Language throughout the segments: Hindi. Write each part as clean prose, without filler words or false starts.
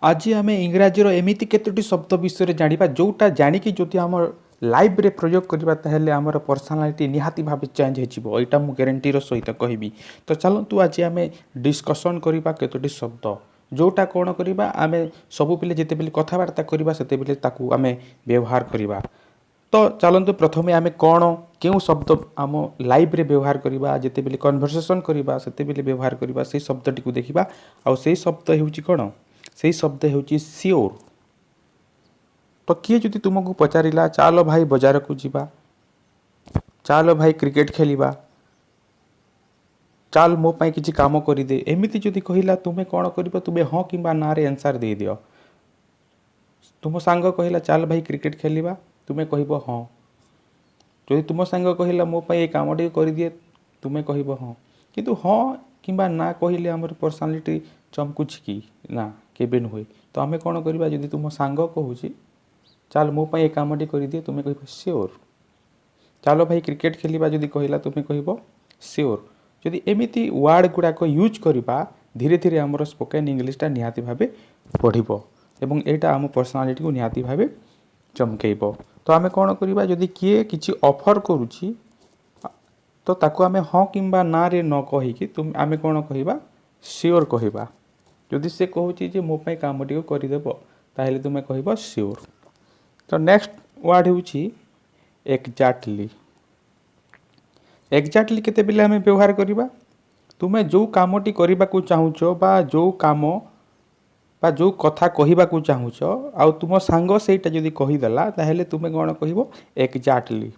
आज आम इंग्राजी एमती केतोटी शब्द विषय जाना जोटा जाणिकी जो आम लाइफ रे प्रयोग करवा ताहले आमर पर्सनालीटी निहाती भाव चेंज हो यहाँ मुझे ग्यारंटीर सहित कहबी। तो चलतु आज आम डिस्कसन करवा केतोटी शब्द जोटा कौन करवा आम सबु पिले जिते बेले कथबार्ता करवा सेते बेले ताकू आम व्यवहार करवा। तो चलतु प्रथमे आम कौन क्यों शब्द आम लाइफ रे व्यवहार करवा जिते बेले कन्वर्सेसन करवा सेते बेले व्यवहार करवा से शब्दटी को देखा आउ से शब्द होउची कौन से शब्द होउची सियोर। तो किए जदि तुमको पचारा चाल भाई बजार को जीवा, चाल भाई क्रिकेट खेलिबा, चाल मो पाई किसी काम करदे एमती जदि कहला तुम्हें कौन कर तुम्हें हाँ कि ना रे आंसर दे दियो। तुम सांग कहला चाल भाई क्रिकेट खेलिबा तुम्हें कहब हाँ। जदि तुम सांग कहला मो पाई ये काम टे कर दिए तुम्हें कहब हाँ। किंतु हाँ कि ना कहले आम पर्सनालीटी चमकुच कि ना केबे नुहे। तो आम कौन करवा जदि तुम सांग कहूँ चाल मो पाई ये कामटी कर दिए तुम्हें कह सियोर। चालो भाई क्रिकेट खेलिबा जदि कहला तुम्हें कहब सियोर। जदि एमिति वर्ड गुड़ाक यूज करवा धीरे धीरे आमर स्पोकन इंग्लीशटा निहाती भावे बढ़िबो एवं एटा आम पर्सनालीटी को निहाती भावे चमकेइबो। तो आम कौन करवा जदि किए किसी ऑफर करुछि तो ताको आम हाँ कि ना रे न कहीकि तुम आम कौन कहवा सियोर कहवा। जदि से कहूँ जे मो पाई कामटी करदेब ताहले तुम्हें कहब सियोर। तो नेक्स्ट वर्ड होउछि एक्जाक्टली। एक्जाक्टली केते बेले आम व्यवहार करवा तुम्हें जो कामटी करबा को चाहूच बा जो काम बा जो कथा कहबा को चाहूच आउ तुम सांग सेटा जदि कहीदेला ताहले तुम्हें कौन कहब एक्जाक्टली।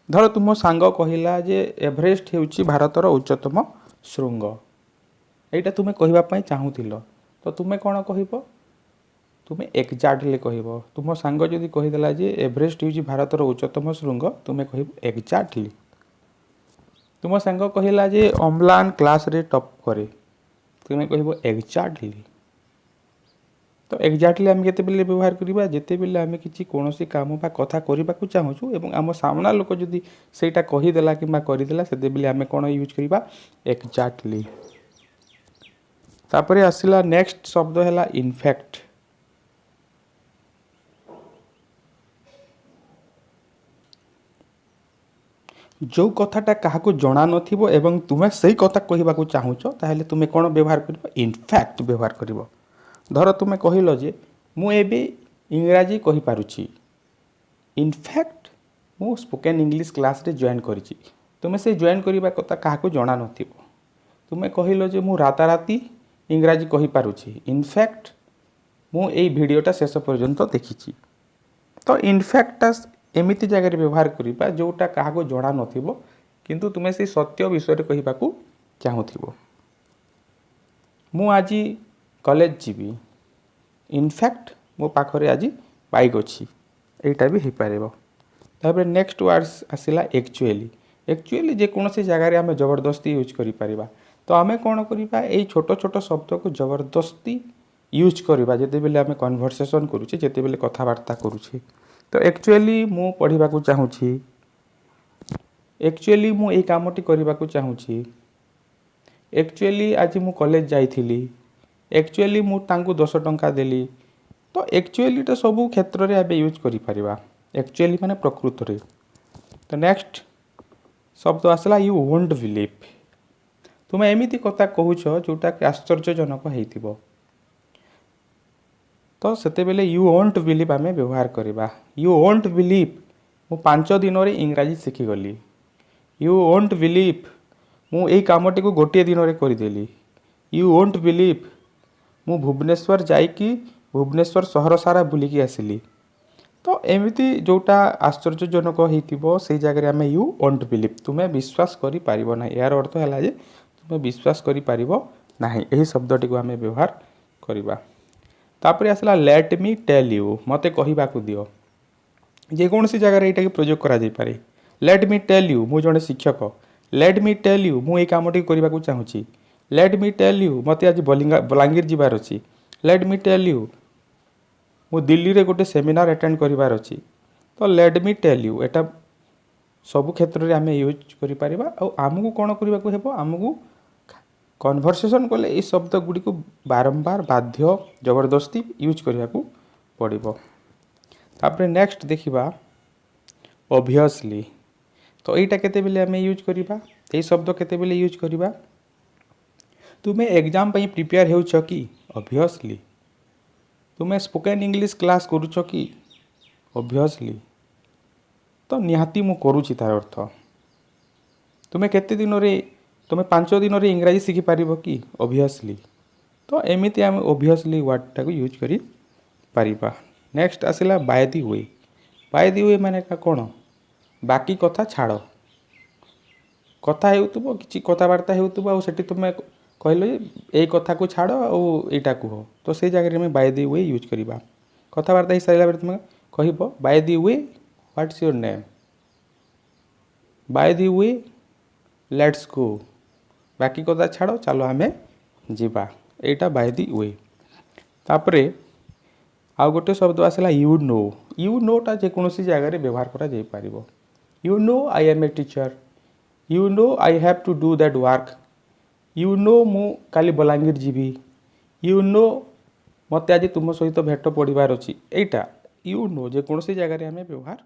धर तुम सांग कहला जे एवरेस्ट होउछि भारतर उच्चतम शृंग एटा तुम्हें कहवाई चाहूल तो तुम्हें कौन कहब तुम्हें एक्जाक्टली कहब। तुम सांग जदि कहीदेला जे एवरेस्ट होउछि भारतर उच्चतम शृंग तुम्हें कहब एक्जाक्टली। तुम सांग कहला जे अम्लान क्लास रे टॉप करे तुम्हें कहब एक्जाक्टली। तो एक्जाक्टली आम केते बेले व्यवहार करवा जेते बेले आम किसी कौन काम बा कथा करबा को चाहूँ एवं आम सामना लोक जदि सेटा कहीदेला कि करदेला सेते बेले आम कौन यूज करवा एक्जाक्टली। तापरे आसिला नेक्स्ट शब्द है इनफैक्ट। जो कथाटा क्या जना नथिबो एवं तुम्हें सही कथा कहबा को चाहूच ताहले तुम्हें कौन व्यवहार कर इनफैक्ट व्यवहार कर। धर तुम्हें कहल जे मु एबे इंग्राजी कहि पारुछि इनफैक्ट मु स्पोकन इंग्लिश क्लास रे जॉइन करिछि। तुम्हें से जॉइन करबा कथा क्या जना नथिबो तुम्हें कहल जे मु राताराती इंग्राजी कहि पारुछि इनफैक्ट मु एई भिडियोटा शेष पर्यंत देखिछि। तो इनफैक्टटा एमिति जगह व्यवहार करवा जोटा क्या जना नथिबो किंतु तुम्हें से सत्य विषय कहबा को चाहूथिबो। मु आज कॉलेज जीवी इनफैक्ट मो पाखरे आज बाइक अच्छी एटा भी हो पार। तापर नेक्स्ट वर्ड्स आसिला एक्चुअली। एक्चुअली जेकोसी जगार आम जबरदस्ती यूज करिपरिबा। तो आम कौन करवा ये छोट छोट शब्द को जबरदस्ती यूज करवा जिते बेले आम कन्वर्सेसन करुचे जिते बेले कथबार्ता करुचे। तो एक्चुअली मु पढ़ा को चाहूँगी एक्चुअली मु ये कामटी करबा को चाहूँगी एक्चुअली आज मु कॉलेज जाइथिली एक्चुअली मु तांकु 10 टंका देली। तो एक्चुअली तो सबू क्षेत्र में आबे यूज करि परिबा एक्चुअली माने प्रकृत रे। तो नेक्स्ट शब्द आसला यू वोंट बिलीव। तुम्हें एमिति कथा कहूछ जोटा आश्चर्यजनक होइथिबो तो सेते बेले यू वोंट बिलीव आमे व्यवहार करबा। यू वोंट बिलीव मु 5 दिन रे इंग्राजी शिखी गली। यू वोंट बिलीव मु एई कामटी को गोटे दिन रे करदेली। यू वोंट बिलीव मु भुवनेश्वर जाइकी भुवनेश्वर सहर सारा बुलिकी आसिली। तो एमिति जोटा आश्चर्यजनक होइथिबो से जगह आमे यू वोंट बिलीव तुम्हें विश्वास करि पारिबो ना। यार अर्थ है जे तुम्हें विश्वास करि पारिबो नाही एही शब्दटी को आमे व्यवहार करबा। तापर आसला लेट मी टेल यू मते कहबा को दियो। जेकोसी जगह एटा के प्रयोग करा जाय पारे। लेट मी टेल यू मु जने शिक्षक लेट मी टेल यू मु ए कामटी करबा को चाहूची। लेट मी टेल यू मते आज बलांगीर जीवार अछि। लेट मी टेल यू मु दिल्ली रे गोटे सेमिनार अटेंड करिवार अछि। तो लेट मी टेल यू एटा सब क्षेत्र में आम यूज करिपरिबा। आमको कौन करबा को हेबो आमको कन्भरसेसन कले ये शब्द गुड़ी को बारंबार बाध्य जबरदस्ती यूज करने को पड़ो। तापर नेक्स्ट देखा ऑब्वियसली। तो यहीटा केते बेले आम यूज करवा यही शब्द केते बेले यूज करवा तुम्हें एग्जाम पे प्रिपेयर हो कि ऑब्वियसली। तुम्हें स्पोकन इंग्लिश क्लास करुच कि ऑब्वियसली। तो निहाती मु करुची तार अर्थ तुम्हें केते दिन रे तुम्हें 5 दिन रे इंग्राजी शिखि पारिबो कि ऑब्वियसली। तो एमिति आम ऑब्वियसली वर्डटा को यूज करी पारिबा। नेक्स्ट आसिला by the way. By the way माने कौन बाकी कथा छाड़ कथा हो कि कथबार्ता हो तुम्हें कहल ये कथा को छाड़ आईटा कह तो से जगह में बाय द वे यूज करवा। कथबार्ता हो सारा तुम्हें कह bye the way what's your name by the way let's go बाकी कथा छाड़ चलो आम जीवा एटा बाय द वे। तापरे आउ गोटे शब्द आसला यू नोटा जेकोसी जगह व्यवहार करा जाई पारिबो। You know I am a teacher you know I have to do that work you know मु काली बलांगीर जीवी यू नो मत आज तुम सहित भेट पड़ार अच्छी एटा यू नो जेकोसी जगह आम व्यवहार